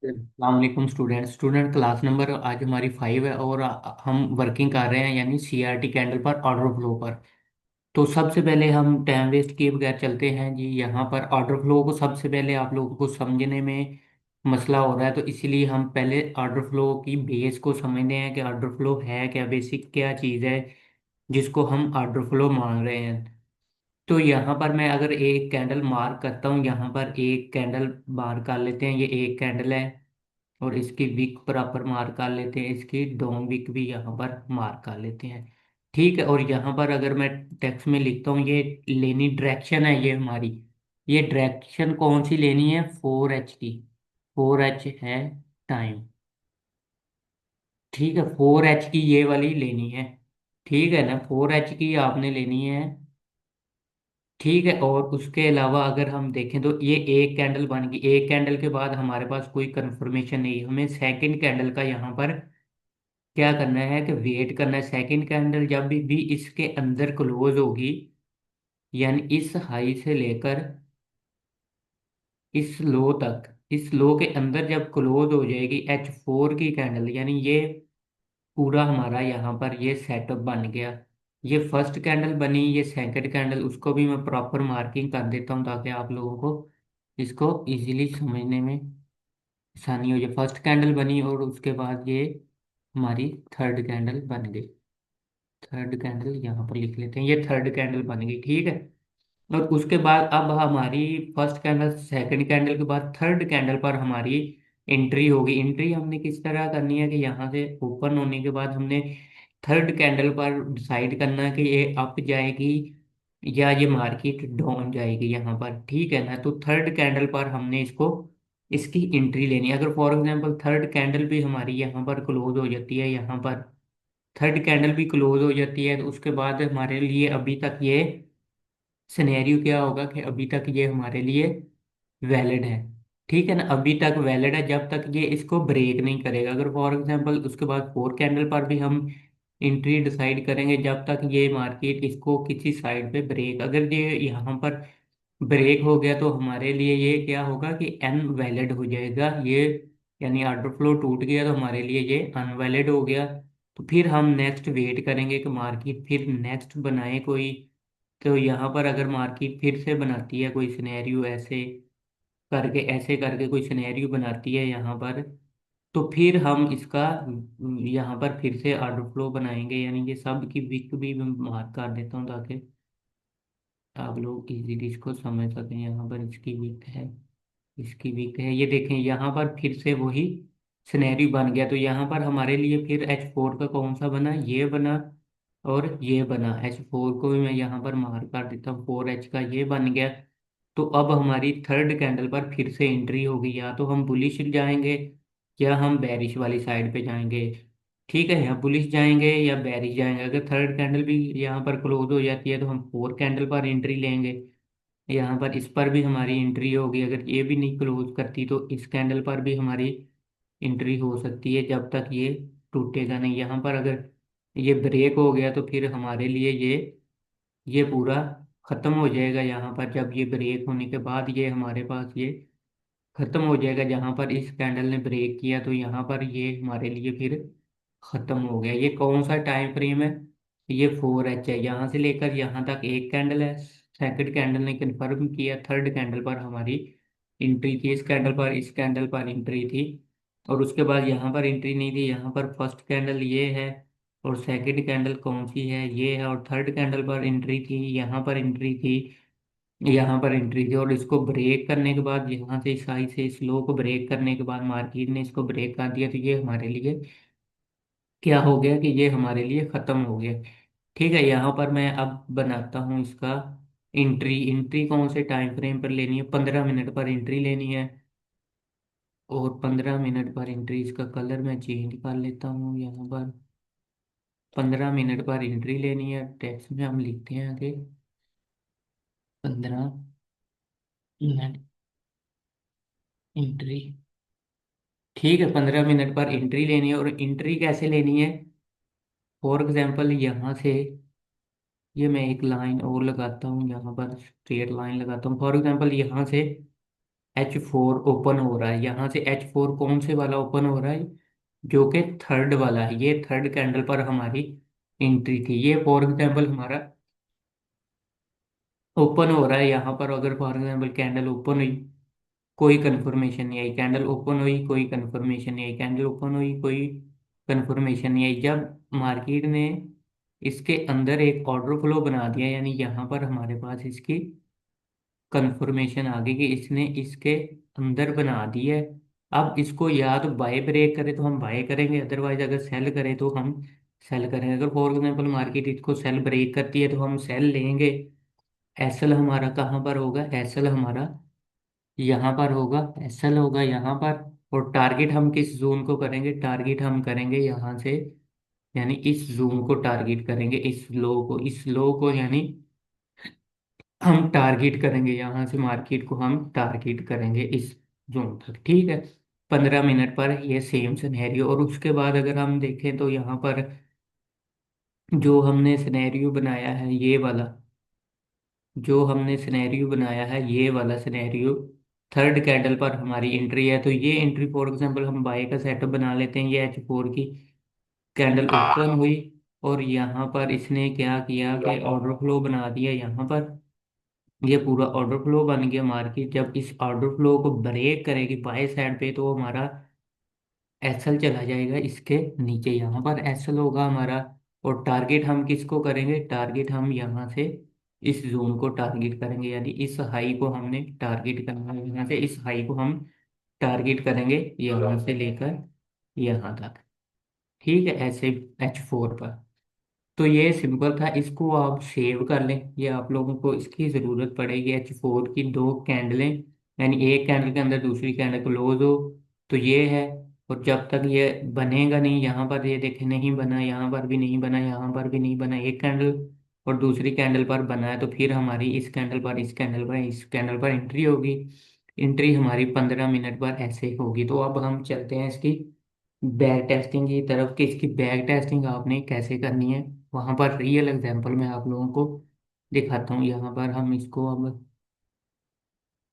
वालेकुम student class number आज हमारी 5 है और हम वर्किंग कर रहे हैं यानी सीआरटी कैंडल पर ऑर्डर फ्लो पर। तो सबसे पहले हम टाइम वेस्ट किए बगैर चलते हैं जी। यहाँ पर ऑर्डर फ्लो को सबसे पहले आप लोगों को समझने में मसला हो रहा है, तो इसीलिए हम पहले ऑर्डर फ्लो की बेस को समझते हैं कि ऑर्डर फ्लो है क्या, बेसिक क्या चीज़ है जिसको हम ऑर्डर फ्लो मान रहे हैं। तो यहाँ पर मैं अगर एक कैंडल मार्क करता हूँ, यहाँ पर एक कैंडल मार्क कर लेते हैं, ये एक कैंडल है। और इसकी विक बराबर मार्क कर लेते हैं, इसकी डोंग विक भी यहाँ पर मार्क कर लेते हैं। ठीक है। और यहाँ पर अगर मैं टेक्स्ट में लिखता हूँ, ये लेनी डायरेक्शन है ये हमारी। ये डायरेक्शन कौन सी लेनी है? 4H की। 4H है टाइम। ठीक है, 4H की ये वाली लेनी है। ठीक है ना, 4H की आपने लेनी है। ठीक है। और उसके अलावा अगर हम देखें तो ये एक कैंडल बन गई। एक कैंडल के बाद हमारे पास कोई कंफर्मेशन नहीं है, हमें सेकंड कैंडल का यहाँ पर क्या करना है कि वेट करना है। सेकंड कैंडल जब भी इसके अंदर क्लोज होगी, यानी इस हाई से लेकर इस लो तक, इस लो के अंदर जब क्लोज हो जाएगी H4 की कैंडल, यानी ये पूरा हमारा यहाँ पर ये सेटअप बन गया। ये फर्स्ट कैंडल बनी, ये सेकंड कैंडल, उसको भी मैं प्रॉपर मार्किंग कर देता हूँ ताकि आप लोगों को इसको इजीली समझने में आसानी हो जाए। फर्स्ट कैंडल बनी और उसके बाद ये हमारी थर्ड कैंडल बन गई। थर्ड कैंडल यहाँ पर लिख लेते हैं, ये थर्ड कैंडल बन गई। ठीक है। और उसके बाद अब हमारी फर्स्ट कैंडल सेकंड कैंडल के बाद थर्ड कैंडल पर हमारी एंट्री होगी। एंट्री हमने किस तरह करनी है कि यहाँ से ओपन होने के बाद हमने थर्ड कैंडल पर डिसाइड करना है कि ये अप जाएगी या ये मार्केट डाउन जाएगी यहाँ पर। ठीक है ना, तो थर्ड कैंडल पर हमने इसको इसकी एंट्री लेनी है। अगर फॉर एग्जांपल थर्ड कैंडल भी हमारी यहाँ पर क्लोज हो जाती है, यहाँ पर थर्ड कैंडल भी क्लोज हो जाती है, तो उसके बाद हमारे लिए अभी तक ये सिनेरियो क्या होगा कि अभी तक ये हमारे लिए वैलिड है। ठीक है ना, अभी तक वैलिड है जब तक ये इसको ब्रेक नहीं करेगा। अगर फॉर एग्जांपल उसके बाद फोर कैंडल पर भी हम एंट्री डिसाइड करेंगे जब तक ये मार्केट इसको किसी साइड पे ब्रेक, अगर ये यहाँ पर ब्रेक हो गया तो हमारे लिए ये क्या होगा कि अनवैलिड हो जाएगा ये, यानी ऑर्डर फ्लो टूट गया तो हमारे लिए ये अनवैलिड हो गया। तो फिर हम नेक्स्ट वेट करेंगे कि मार्केट फिर नेक्स्ट बनाए कोई। तो यहाँ पर अगर मार्केट फिर से बनाती है कोई सिनेरियो ऐसे करके कोई सिनेरियो बनाती है यहाँ पर, तो फिर हम इसका यहाँ पर फिर से ऑर्डर फ्लो बनाएंगे। यानी ये सब की विक भी मैं मार्क कर देता हूँ ताकि आप लोग इजीली इसको समझ सकें। यहाँ पर इसकी विक है, इसकी वीक है, ये देखें यहाँ पर फिर से वही सिनेरियो बन गया। तो यहाँ पर हमारे लिए फिर H4 का कौन सा बना? ये बना और ये बना। H4 को भी मैं यहाँ पर मार्क कर देता हूँ, 4H का ये बन गया। तो अब हमारी थर्ड कैंडल पर फिर से एंट्री होगी, या तो हम बुलिश जाएंगे या हम बेरिश वाली साइड पे जाएंगे। ठीक है, या बुलिश जाएंगे या बेरिश जाएंगे। अगर थर्ड कैंडल भी यहाँ पर क्लोज हो जाती है तो हम फोर्थ कैंडल पर एंट्री लेंगे। यहाँ पर इस पर भी हमारी एंट्री होगी। अगर ये भी नहीं क्लोज करती तो इस कैंडल पर भी हमारी एंट्री हो सकती है जब तक ये टूटेगा नहीं। यहाँ पर अगर ये ब्रेक हो गया तो फिर हमारे लिए ये पूरा खत्म हो जाएगा। यहाँ पर जब ये ब्रेक होने के बाद ये हमारे पास ये खत्म हो जाएगा। जहाँ पर इस कैंडल ने ब्रेक किया तो यहाँ पर ये हमारे लिए फिर खत्म हो गया। ये कौन सा टाइम फ्रेम है? ये 4H है। यहाँ से लेकर यहाँ तक एक कैंडल है। सेकंड कैंडल ने कंफर्म किया, थर्ड कैंडल पर हमारी एंट्री थी, इस कैंडल पर, इस कैंडल पर एंट्री थी। और उसके बाद यहाँ पर एंट्री नहीं थी। यहाँ पर फर्स्ट कैंडल ये है और सेकंड कैंडल कौन सी है? ये है। और थर्ड कैंडल पर एंट्री थी, यहाँ पर एंट्री थी, यहाँ पर एंट्री थी। और इसको ब्रेक करने के बाद, यहाँ से इस हाई से इस लो को ब्रेक करने के बाद मार्केट ने इसको ब्रेक कर दिया, तो ये हमारे लिए क्या हो गया कि ये हमारे लिए खत्म हो गया। ठीक है, यहाँ पर मैं अब बनाता हूँ इसका एंट्री। एंट्री कौन से टाइम फ्रेम पर लेनी है? 15 मिनट पर एंट्री लेनी है। और 15 मिनट पर एंट्री, इसका कलर मैं चेंज कर लेता हूँ यहाँ पर। 15 मिनट पर एंट्री लेनी है, टेक्स्ट में हम लिखते हैं आगे 15 मिनट एंट्री। ठीक है, 15 मिनट पर एंट्री लेनी है। और एंट्री कैसे लेनी है? फॉर एग्जांपल यहाँ से ये मैं एक लाइन और लगाता हूँ, यहाँ पर स्ट्रेट लाइन लगाता हूँ। फॉर एग्जांपल यहाँ से H4 ओपन हो रहा है, यहाँ से H4 कौन से वाला ओपन हो रहा है, जो कि थर्ड वाला है। ये थर्ड कैंडल पर हमारी एंट्री थी। ये फॉर एग्जाम्पल हमारा ओपन हो रहा है यहाँ पर। अगर फॉर एग्जाम्पल कैंडल ओपन हुई, कोई कंफर्मेशन नहीं आई, कैंडल ओपन हुई, कोई कंफर्मेशन नहीं आई, कैंडल ओपन हुई, कोई कंफर्मेशन नहीं आई। जब मार्केट ने इसके अंदर एक ऑर्डर फ्लो बना दिया, यानी यहाँ पर हमारे पास इसकी कंफर्मेशन आ गई कि इसने इसके अंदर बना दी है। अब इसको या तो बाय ब्रेक करे तो हम बाय करेंगे, अदरवाइज अगर सेल करे तो हम सेल करेंगे। अगर फॉर एग्जाम्पल मार्केट इसको सेल ब्रेक करती है तो हम सेल लेंगे। एसएल हमारा कहाँ पर होगा, एसएल हमारा यहाँ पर होगा, एसएल होगा यहाँ पर। और टारगेट हम किस जोन को करेंगे, टारगेट हम करेंगे यहाँ से, यानी इस जोन को टारगेट करेंगे, इस लो को, इस लो को, यानी हम टारगेट करेंगे यहाँ से, मार्केट को हम टारगेट करेंगे इस जोन तक। ठीक है, 15 मिनट पर ये सेम सिनेरियो। और उसके बाद अगर हम देखें तो यहाँ पर जो हमने सिनेरियो बनाया है ये वाला, जो हमने सिनेरियो बनाया है ये वाला सिनेरियो, थर्ड कैंडल पर हमारी एंट्री है। तो ये एंट्री फॉर एग्जांपल हम बाय का सेटअप बना लेते हैं। ये H4 की कैंडल ओपन हुई और यहाँ पर इसने क्या किया कि ऑर्डर फ्लो बना दिया यहाँ पर। ये पूरा ऑर्डर फ्लो बन गया। मार्केट जब इस ऑर्डर फ्लो को ब्रेक करेगी बाय साइड पे तो हमारा एसएल चला जाएगा इसके नीचे, यहाँ पर एसएल होगा हमारा। और टारगेट हम किसको करेंगे, टारगेट हम यहाँ से इस जोन को टारगेट करेंगे, यानी इस हाई को हमने टारगेट करना है। यहाँ से इस हाई को हम टारगेट करेंगे यहाँ से लेकर यहाँ तक। ठीक है, ऐसे H4 पर। तो ये सिंपल था, इसको आप सेव कर लें। ये आप लोगों को इसकी ज़रूरत पड़ेगी। H4 की दो कैंडलें, यानी एक कैंडल के अंदर दूसरी कैंडल क्लोज हो, तो ये है। और जब तक ये बनेगा नहीं, यहाँ पर ये देखें नहीं बना, यहाँ पर भी नहीं बना, यहाँ पर भी नहीं बना एक कैंडल, और दूसरी कैंडल पर बना है, तो फिर हमारी इस कैंडल पर, इस कैंडल पर, इस कैंडल पर एंट्री होगी। एंट्री हमारी 15 मिनट पर ऐसे होगी। तो अब हम चलते हैं इसकी बैक टेस्टिंग की तरफ, कि इसकी बैक टेस्टिंग आपने कैसे करनी है। वहां पर रियल एग्जांपल मैं आप लोगों को दिखाता हूँ। यहाँ पर हम इसको अब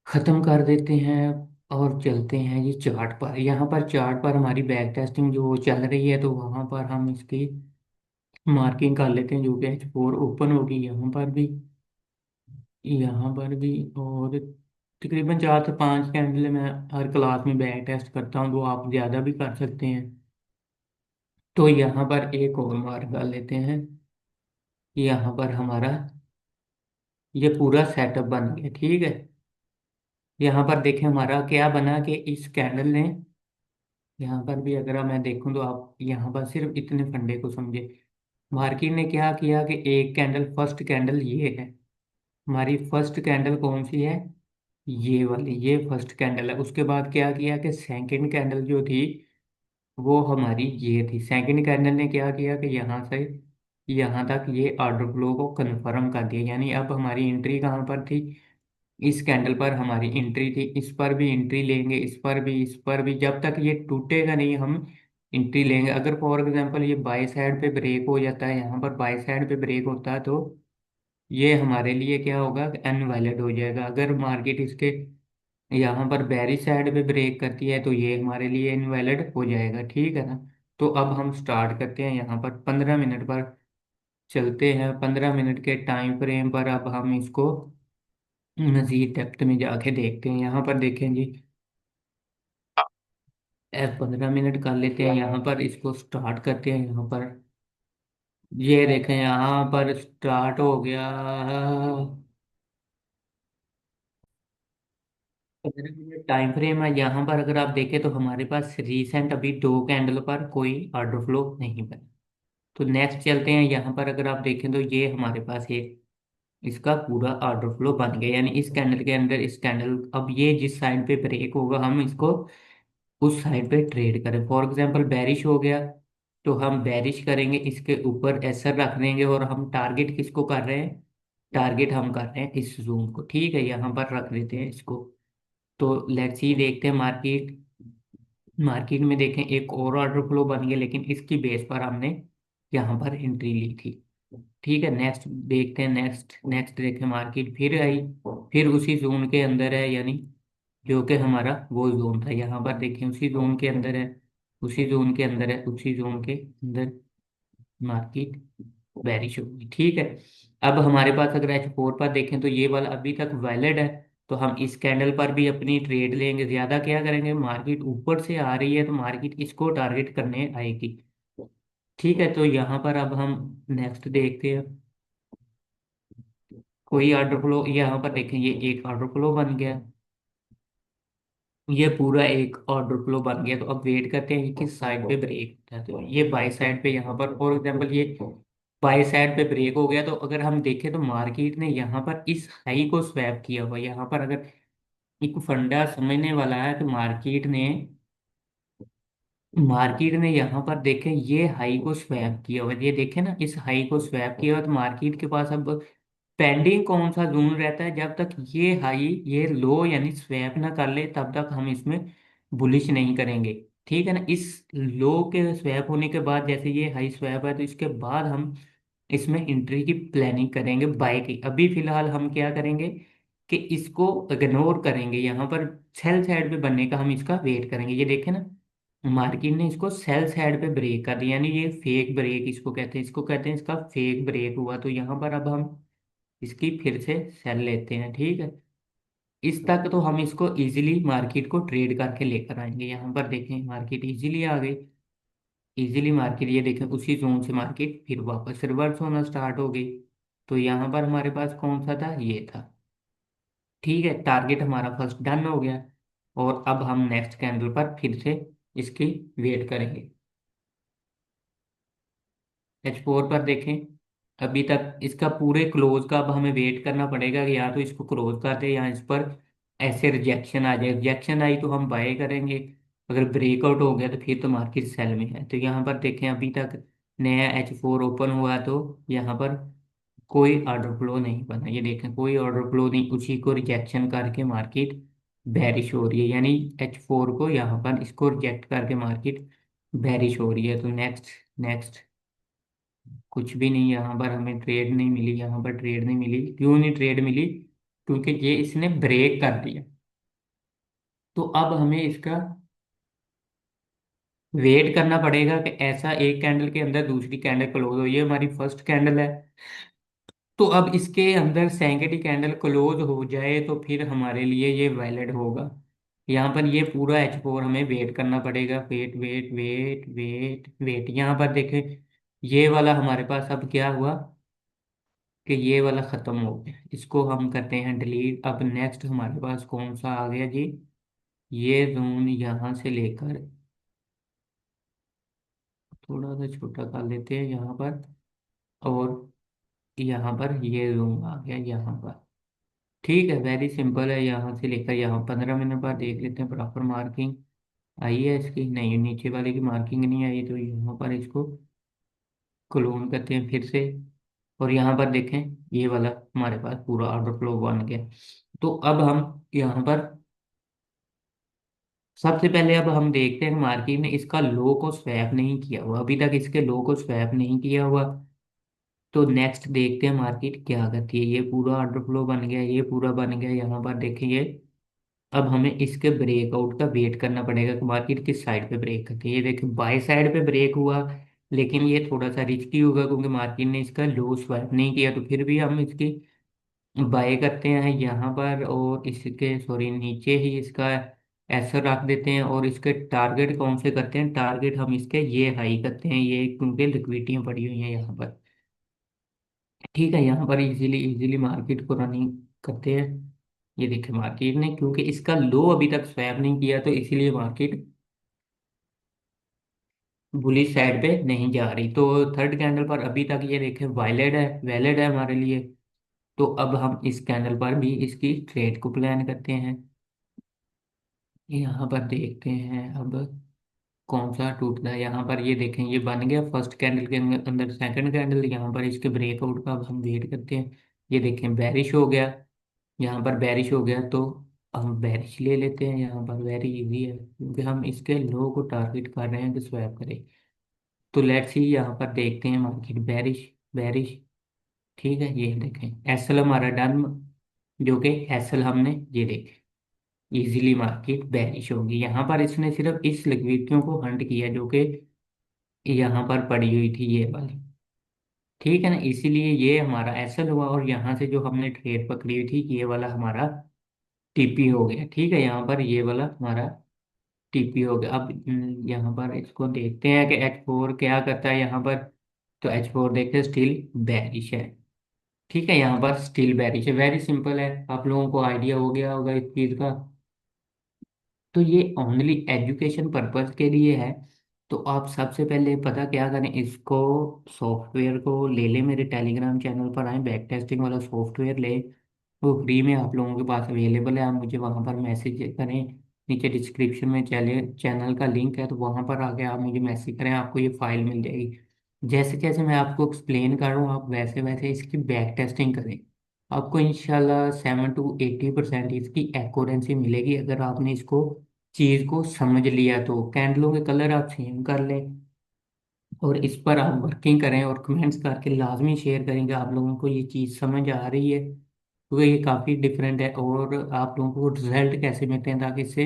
खत्म कर देते हैं और चलते हैं ये चार्ट पर। यहाँ पर चार्ट पर हमारी बैक टेस्टिंग जो चल रही है, तो वहां पर हम इसकी मार्किंग कर लेते हैं, जो कि H4 ओपन होगी यहाँ पर भी, यहाँ पर भी। और तकरीबन 4 से 5 कैंडल मैं हर क्लास में बैक टेस्ट करता हूँ, तो आप ज़्यादा भी कर सकते हैं। तो यहाँ पर एक और मार्क डाल लेते हैं। यहाँ पर हमारा ये पूरा सेटअप बन गया। ठीक है, यहाँ पर देखें हमारा क्या बना कि इस कैंडल ने, यहाँ पर भी अगर मैं देखूं तो आप यहाँ पर सिर्फ इतने फंडे को समझे। मार्केट ने क्या किया कि एक कैंडल, फर्स्ट कैंडल ये है हमारी, फर्स्ट कैंडल कौन सी है, ये वाली, ये फर्स्ट कैंडल है। उसके बाद क्या किया कि सेकंड कैंडल जो थी वो हमारी ये थी। सेकंड कैंडल ने क्या किया कि यहाँ से यहाँ तक ये ऑर्डर फ्लो को कंफर्म कर दिया, यानी अब हमारी एंट्री कहाँ पर थी, इस कैंडल पर हमारी एंट्री थी। इस पर भी एंट्री लेंगे, इस पर भी, इस पर भी, जब तक ये टूटेगा नहीं हम एंट्री लेंगे। अगर फॉर एग्जांपल ये बाई साइड पे ब्रेक हो जाता है, यहाँ पर बाई साइड पे ब्रेक होता है, तो ये हमारे लिए क्या होगा, अनवैलिड हो जाएगा। अगर मार्केट इसके यहाँ पर बैरी साइड पे ब्रेक करती है, तो ये हमारे लिए इनवैलिड हो जाएगा। ठीक है ना। तो अब हम स्टार्ट करते हैं, यहाँ पर 15 मिनट पर चलते हैं। 15 मिनट के टाइम फ्रेम पर अब हम इसको मजीद डेप्थ में जाके देखते हैं। यहाँ पर देखें जी, 15 मिनट कर लेते हैं, यहाँ पर इसको स्टार्ट करते हैं। यहाँ पर ये देखें, यहाँ पर स्टार्ट हो गया। 15 मिनट टाइम फ्रेम है। यहाँ पर अगर आप देखें तो हमारे पास रिसेंट अभी दो कैंडल पर कोई ऑर्डर फ्लो नहीं बना। तो नेक्स्ट चलते हैं। यहाँ पर अगर आप देखें तो ये हमारे पास एक इसका पूरा ऑर्डर फ्लो बन गया, यानी इस कैंडल के अंदर इस कैंडल, अब ये जिस साइड पे ब्रेक होगा हम इसको उस साइड पे ट्रेड करें। फॉर एग्जांपल बेरिश हो गया तो हम बेरिश करेंगे, इसके ऊपर एसर रख देंगे। और हम टारगेट किसको कर रहे हैं, टारगेट हम कर रहे हैं इस जोन को। ठीक है, यहाँ पर रख देते हैं इसको। तो लेट्स सी देखते हैं मार्केट, मार्केट में देखें एक और ऑर्डर फ्लो बन गया, लेकिन इसकी बेस पर हमने यहाँ पर एंट्री ली थी। ठीक है, नेक्स्ट देखते हैं। नेक्स्ट नेक्स्ट देखें, मार्केट फिर आई, फिर उसी जोन के अंदर है, यानी जो कि हमारा वो जोन था। यहाँ पर देखें उसी जोन के अंदर है, उसी जोन के अंदर है, उसी जोन के अंदर मार्केट बेरिश होगी। ठीक है। अब हमारे पास अगर H4 पर देखें तो ये वाला अभी तक वैलिड है, तो हम इस कैंडल पर भी अपनी ट्रेड लेंगे। ज्यादा क्या करेंगे, मार्केट ऊपर से आ रही है तो मार्केट इसको टारगेट करने आएगी। ठीक है, तो यहाँ पर अब हम नेक्स्ट देखते हैं। कोई ऑर्डर फ्लो यहाँ पर देखें, ये एक ऑर्डर फ्लो बन गया, ये पूरा एक ऑर्डर फ्लो बन गया। तो अब वेट करते हैं कि किस साइड पे ब्रेक होता है। तो ये बाई साइड पे यहाँ पर फॉर एग्जांपल ये बाई साइड पे ब्रेक हो गया, तो अगर हम देखें तो मार्केट ने यहाँ पर इस हाई को स्वैप किया हुआ। यहाँ पर अगर एक फंडा समझने वाला है तो मार्केट ने यहाँ पर देखें ये हाई को स्वैप किया हुआ है। ये देखें ना, इस हाई को स्वैप किया हुआ, तो मार्केट के पास अब पेंडिंग कौन सा जोन रहता है, जब तक ये हाई ये लो यानी स्वैप ना कर ले तब तक हम इसमें बुलिश नहीं करेंगे। ठीक है ना। इस लो के स्वैप होने के बाद जैसे ये हाई स्वैप है तो इसके बाद हम इसमें एंट्री की प्लानिंग करेंगे बाय की। अभी फिलहाल हम क्या करेंगे कि इसको इग्नोर करेंगे, यहाँ पर सेल साइड पे बनने का हम इसका वेट करेंगे। ये देखें ना, मार्केट ने इसको सेल साइड पे ब्रेक कर दिया, यानी ये फेक ब्रेक इसको कहते हैं, इसको कहते हैं इसका फेक ब्रेक हुआ। तो यहाँ पर अब हम इसकी फिर से सेल लेते हैं। ठीक है, इस तक तो हम इसको इजीली मार्केट को ट्रेड करके लेकर आएंगे। यहाँ पर देखें मार्केट इजीली आ गई, इजीली मार्केट ये देखें उसी जोन से मार्केट फिर वापस रिवर्स होना स्टार्ट हो गई। तो यहाँ पर हमारे पास कौन सा था, ये था। ठीक है, टारगेट हमारा फर्स्ट डन हो गया। और अब हम नेक्स्ट कैंडल पर फिर से इसकी वेट करेंगे। H4 पर देखें, अभी तक इसका पूरे क्लोज का अब हमें वेट करना पड़ेगा कि या तो इसको क्लोज कर दे या इस पर ऐसे रिजेक्शन आ जाए। रिजेक्शन आई तो हम बाय करेंगे, अगर ब्रेकआउट हो गया तो फिर तो मार्केट सेल में है। तो यहाँ पर देखें अभी तक नया H4 ओपन हुआ तो यहाँ पर कोई ऑर्डर फ्लो नहीं बना। ये देखें कोई ऑर्डर फ्लो नहीं, उसी को रिजेक्शन करके मार्केट बेरिश हो रही है। यानी H4 को यहाँ पर इसको रिजेक्ट करके मार्केट बेरिश हो रही है। तो नेक्स्ट नेक्स्ट कुछ भी नहीं, यहाँ पर हमें ट्रेड नहीं मिली, यहाँ पर ट्रेड नहीं मिली। क्यों नहीं ट्रेड मिली, क्योंकि ये इसने ब्रेक कर दिया। तो अब हमें इसका वेट करना पड़ेगा कि ऐसा एक कैंडल के अंदर दूसरी कैंडल क्लोज हो। ये हमारी फर्स्ट कैंडल है, तो अब इसके अंदर सेकेंडरी कैंडल क्लोज हो जाए तो फिर हमारे लिए ये वैलिड होगा। यहाँ पर ये पूरा H4 हमें वेट करना पड़ेगा। Wait wait wait wait wait, यहाँ पर देखें ये वाला हमारे पास अब क्या हुआ कि ये वाला खत्म हो गया, इसको हम करते हैं डिलीट। अब नेक्स्ट हमारे पास कौन सा आ गया जी, ये जोन यहाँ से लेकर थोड़ा सा छोटा कर लेते हैं यहाँ पर, और यहाँ पर ये जोन आ गया यहाँ पर। ठीक है, वेरी सिंपल है। यहाँ से लेकर यहाँ 15 मिनट बाद देख लेते हैं प्रॉपर मार्किंग आई है इसकी, नहीं नीचे वाले की मार्किंग नहीं आई। तो यहाँ पर इसको क्लोन करते हैं फिर से, और यहाँ पर देखें ये वाला हमारे पास पूरा ऑर्डर फ्लो बन गया। तो अब हम यहाँ पर सबसे पहले अब हम देखते हैं मार्केट ने इसका लो को स्वैप नहीं किया हुआ, अभी तक इसके लो को स्वैप नहीं किया हुआ। तो नेक्स्ट देखते हैं मार्केट क्या करती है। ये पूरा ऑर्डर फ्लो बन गया, ये पूरा बन गया। यहाँ पर देखिए अब हमें इसके ब्रेकआउट का वेट करना पड़ेगा कि मार्केट किस साइड पे ब्रेक करती है। ये देखिए बाय साइड पे ब्रेक हुआ, लेकिन ये थोड़ा सा रिस्की होगा क्योंकि मार्केट ने इसका लो स्वैप नहीं किया। तो फिर भी हम इसकी बाय करते हैं यहाँ पर, और इसके सॉरी नीचे ही इसका ऐसा रख देते हैं। और इसके टारगेट कौन से करते हैं, टारगेट हम इसके ये हाई करते हैं, ये क्योंकि लिक्विडिटियाँ पड़ी हुई हैं यहाँ पर। ठीक है, यहाँ पर इजीली इजीली मार्केट को रनिंग करते हैं। ये देखिए मार्केट ने क्योंकि इसका लो अभी तक स्वैप नहीं किया तो इसीलिए मार्केट बुलिश साइड पे नहीं जा रही। तो थर्ड कैंडल पर अभी तक ये देखें वैलिड है हमारे लिए। तो अब हम इस कैंडल पर भी इसकी ट्रेड को प्लान करते हैं। यहाँ पर देखते हैं अब कौन सा टूटता है। यहाँ पर ये देखें ये बन गया फर्स्ट कैंडल के अंदर सेकंड कैंडल, यहाँ पर इसके ब्रेकआउट का अब हम वेट करते हैं। ये देखें बैरिश हो गया, यहाँ पर बैरिश हो गया तो हम बैरिश ले लेते हैं। यहाँ पर वेरी इजी है क्योंकि हम इसके लो को टारगेट कर रहे हैं कि स्वैप करें। तो लेट्स सी यहाँ पर देखते हैं मार्केट बैरिश बैरिश। ठीक है, ये देखें एसएल हमारा डन, जो कि एसएल हमने ये देखें इजीली मार्केट बेरिश होगी। यहाँ पर इसने सिर्फ इस लिक्विडिटियों को हंट किया जो कि यहाँ पर पड़ी हुई थी ये वाली। ठीक है ना, इसीलिए ये हमारा एसएल हुआ, और यहाँ से जो हमने ट्रेड पकड़ी हुई थी ये वाला हमारा टीपी हो गया। ठीक है, यहाँ पर ये वाला हमारा टीपी हो गया। अब यहाँ पर इसको देखते हैं कि H4 क्या करता है यहाँ पर। तो H4 देखते हैं, स्टिल बेरिश है। ठीक है, यहाँ पर स्टिल बेरिश है, वेरी सिंपल है, आप लोगों को आइडिया हो गया होगा इस चीज़ का। तो ये ओनली एजुकेशन पर्पस के लिए है। तो आप सबसे पहले पता क्या करें, इसको सॉफ्टवेयर को ले लें, मेरे टेलीग्राम चैनल पर आए, बैक टेस्टिंग वाला सॉफ्टवेयर ले। वो फ्री में आप लोगों के पास अवेलेबल है, आप मुझे वहाँ पर मैसेज करें। नीचे डिस्क्रिप्शन में चैनल का लिंक है, तो वहाँ पर आके आप मुझे मैसेज करें, आपको ये फाइल मिल जाएगी। जैसे जैसे मैं आपको एक्सप्लेन कर रहा हूँ, आप वैसे वैसे इसकी बैक टेस्टिंग करें। आपको इंशाल्लाह 7 to 80% इसकी एक्यूरेंसी मिलेगी, अगर आपने इसको चीज़ को समझ लिया तो। कैंडलों के कलर आप सेम कर लें, और इस पर आप वर्किंग करें, और कमेंट्स करके लाजमी शेयर करेंगे आप लोगों को ये चीज़ समझ आ रही है, क्योंकि ये काफ़ी डिफरेंट है। और आप लोगों को रिजल्ट कैसे मिलते हैं, ताकि इससे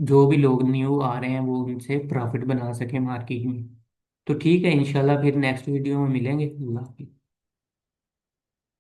जो भी लोग न्यू आ रहे हैं वो उनसे प्रॉफिट बना सके मार्केट में। तो ठीक है, इंशाल्लाह फिर नेक्स्ट वीडियो में मिलेंगे। अल्लाह हाफिज़।